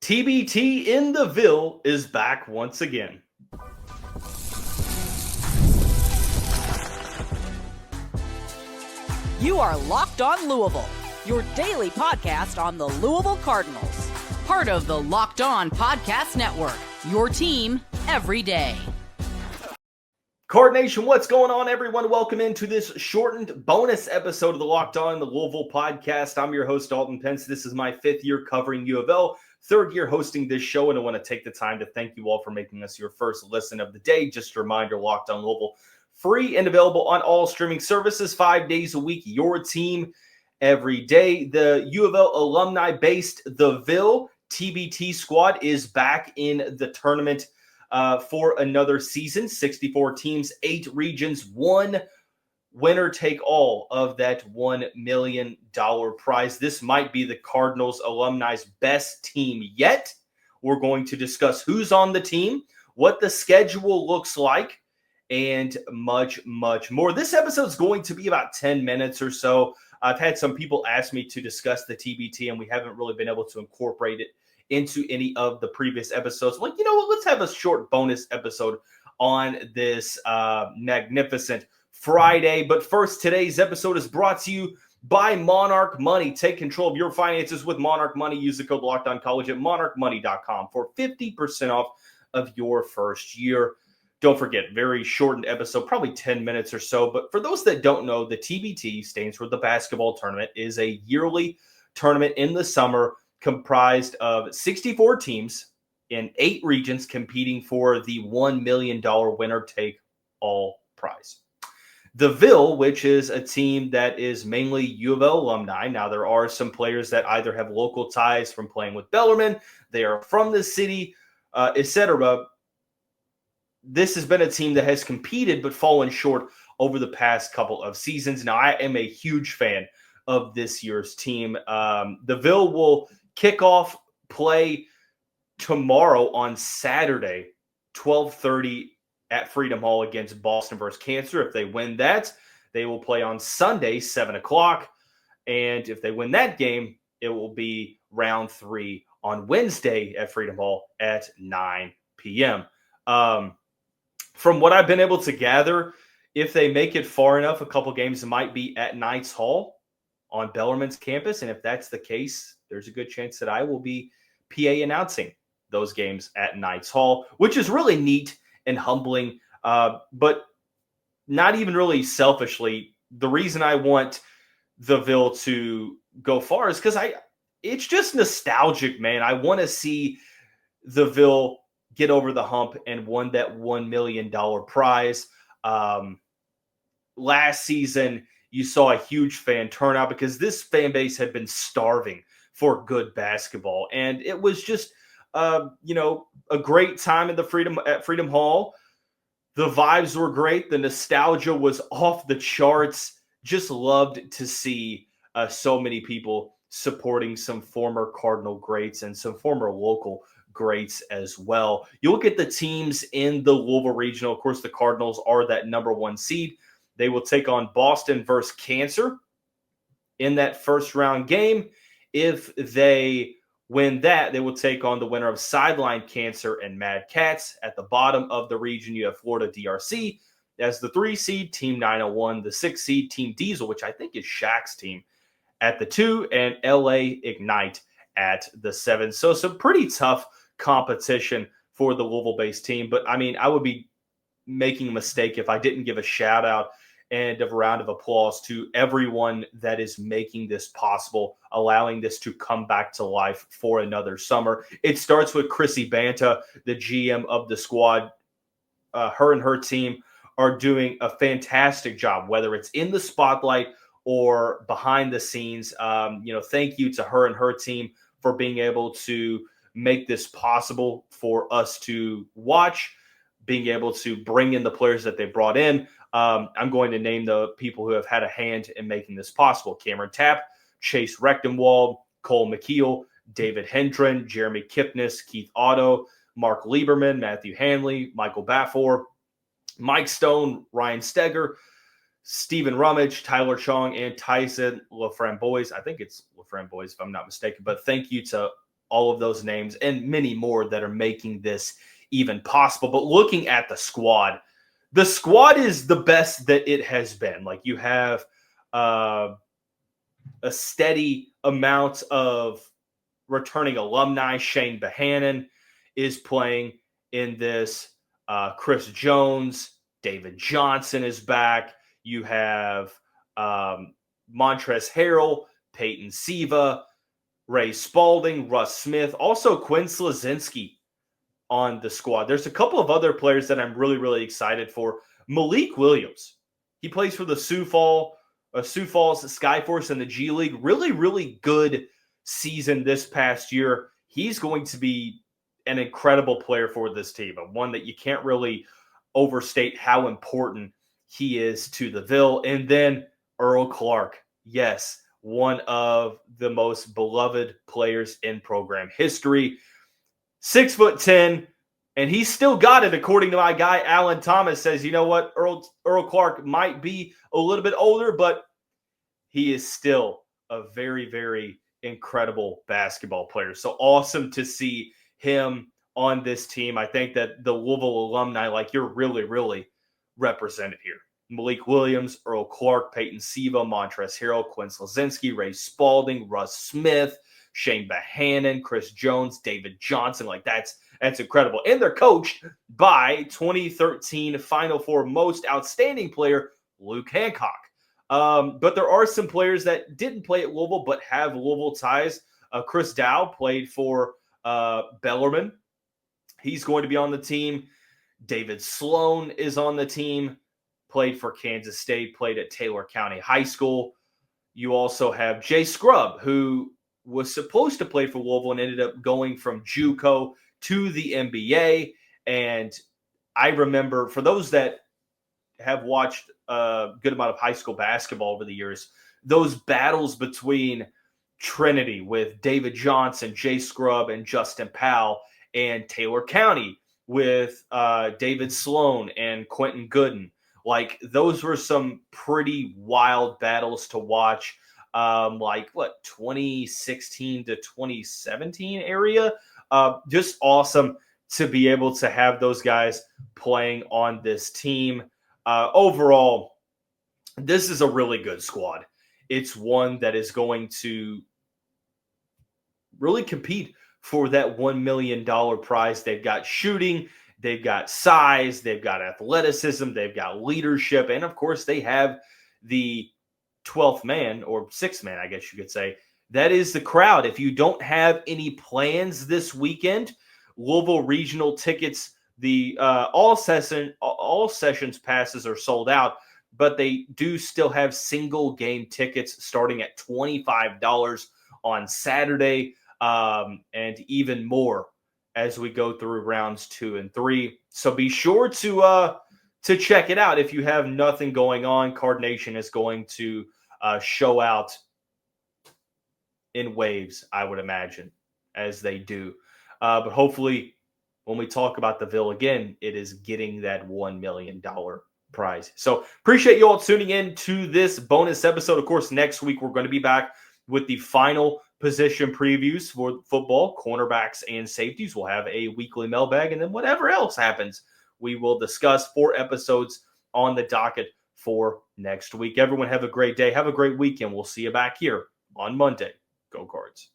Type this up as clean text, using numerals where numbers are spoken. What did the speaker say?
TBT in the Ville is back once again. You are Locked On Louisville, your daily podcast on the Louisville Cardinals. Part of the Locked On Podcast Network, your team every day. Card Nation, what's going on, everyone? Welcome into this shortened bonus episode of the Locked On the Louisville podcast. I'm your host, Dalton Pence. This is my fifth year covering U of L, third year hosting this show, and I want to take the time to thank you all for making us your first listen of the day. Just a reminder, Locked On Louisville, free and available on all streaming services 5 days a week, your team every day. The U of L alumni-based the Ville TBT squad is back in the tournament for another season. 64 teams, 8 regions, one winner take all of that $1 million prize. This might be the Cardinals alumni's best team yet. We're going to discuss who's on the team, what the schedule looks like, and much, much more. This episode is going to be about 10 minutes or so. I've had some people ask me to discuss the TBT, and we haven't really been able to incorporate it into any of the previous episodes. Like, you know what? Let's have a short bonus episode on this magnificent Friday. But first, today's episode is brought to you by Monarch Money. Take control of your finances with Monarch Money. Use the code LOCKEDONCollege at monarchmoney.com for 50% off of your first year. Don't forget, very shortened episode, probably 10 minutes or so. But for those that don't know, the TBT stands for the basketball tournament, is a yearly tournament in the summer comprised of 64 teams in 8 regions competing for the $1 million winner-take-all prize. The Ville, which is a team that is mainly U of L alumni. Now, there are some players that either have local ties from playing with Bellarmine, they are from the city, etc. This has been a team that has competed but fallen short over the past couple of seasons. Now, I am a huge fan of this year's team. The Ville will kick off play tomorrow on Saturday, 12:30 at Freedom Hall against Boston versus Cancer. If they win that, they will play on Sunday, 7 o'clock. And if they win that game, it will be round 3 on Wednesday at Freedom Hall at 9 p.m. From what I've been able to gather, if they make it far enough, a couple games might be at Knights Hall on Bellarmine's campus. And if that's the case, there's a good chance that I will be PA announcing those games at Knights Hall, which is really neat and humbling. But not even really selfishly, the reason I want the Ville to go far is because it's just nostalgic, man. I want to see the Ville get over the hump and won that $1 million prize. Last season, you saw a huge fan turnout because this fan base had been starving for good basketball. And it was just, a great time at Freedom Hall. The vibes were great. The nostalgia was off the charts. Just loved to see so many people supporting some former Cardinal greats and some former local greats as well. You look at the teams in the Louisville Regional. Of course, the Cardinals are that number 1 seed. They will take on Boston versus Cancer in that first round game. If they win that, they will take on the winner of Sideline Cancer and Mad Cats. At the bottom of the region, you have Florida DRC as the 3 seed, Team 901, the 6 seed, Team Diesel, which I think is Shaq's team, at the 2, and LA Ignite at the 7. So some pretty tough competition for the Louisville-based team. But, I mean, I would be making a mistake if I didn't give a shout-out and a round of applause to everyone that is making this possible, allowing this to come back to life for another summer. It starts with Chrissy Banta, the GM of the squad. Her and her team are doing a fantastic job, whether it's in the spotlight or behind the scenes. Thank you to her and her team for being able to make this possible for us to watch, being able to bring in the players that they brought in. I'm going to name the people who have had a hand in making this possible: Cameron Tapp, Chase Rechtenwald, Cole McKeel, David Hendren, Jeremy Kipnis, Keith Otto, Mark Lieberman, Matthew Hanley, Michael Baffor, Mike Stone, Ryan Steger, Stephen Rummage, Tyler Chong, and Tyson LaFramboise. I think it's LaFramboise, if I'm not mistaken. But thank you to all of those names, and many more that are making this even possible. But looking at the squad is the best that it has been. Like, you have a steady amount of returning alumni. Shane Behannon is playing in this. Chris Jones, David Johnson is back. You have Montrezl Harrell, Peyton Siva, Ray Spalding, Russ Smith, also Quinn Slazinski on the squad. There's a couple of other players that I'm really, really excited for. Malik Williams, he plays for the Sioux Falls Skyforce in the G League. Really, really good season this past year. He's going to be an incredible player for this team, one that you can't really overstate how important he is to the Ville. And then Earl Clark, yes, one of the most beloved players in program history. 6'10", and he's still got it, according to my guy Alan Thomas. Says, you know what, Earl Clark might be a little bit older, but he is still a very, very incredible basketball player. So awesome to see him on this team. I think that the Louisville alumni, like, you're really, really represented here. Malik Williams, Earl Clark, Peyton Siva, Montrezl Harrell, Quinn Slazinski, Ray Spalding, Russ Smith, Shane Behannon, Chris Jones, David Johnson. Like, that's incredible. And they're coached by 2013 Final Four most outstanding player, Luke Hancock. But there are some players that didn't play at Louisville but have Louisville ties. Chris Dow played for Bellarmine. He's going to be on the team. David Sloan is on the team. Played for Kansas State, played at Taylor County High School. You also have Jay Scrubb, who was supposed to play for Louisville and ended up going from JUCO to the NBA. And I remember, for those that have watched a good amount of high school basketball over the years, those battles between Trinity with David Johnson, Jay Scrubb, and Justin Powell, and Taylor County with David Sloan and Quentin Gooden. Like, those were some pretty wild battles to watch. 2016 to 2017 area. Just awesome to be able to have those guys playing on this team. Overall, this is a really good squad. It's one that is going to really compete for that $1 million prize. They've got shooting, they've got size, they've got athleticism, they've got leadership, and of course they have the 12th man, or 6th man, I guess you could say. That is the crowd. If you don't have any plans this weekend, Louisville Regional tickets, the all sessions passes are sold out, but they do still have single game tickets starting at $25 on Saturday, and even more as we go through rounds 2 and 3. So be sure to check it out. If you have nothing going on, Card Nation is going to show out in waves, I would imagine, as they do. But hopefully, when we talk about the Ville again, it is getting that $1 million prize. So appreciate you all tuning in to this bonus episode. Of course, next week we're going to be back with the final position previews for football, cornerbacks and safeties. We'll have a weekly mailbag, and then whatever else happens, we will discuss. 4 episodes on the docket for next week. Everyone have a great day. Have a great weekend. We'll see you back here on Monday. Go Cards.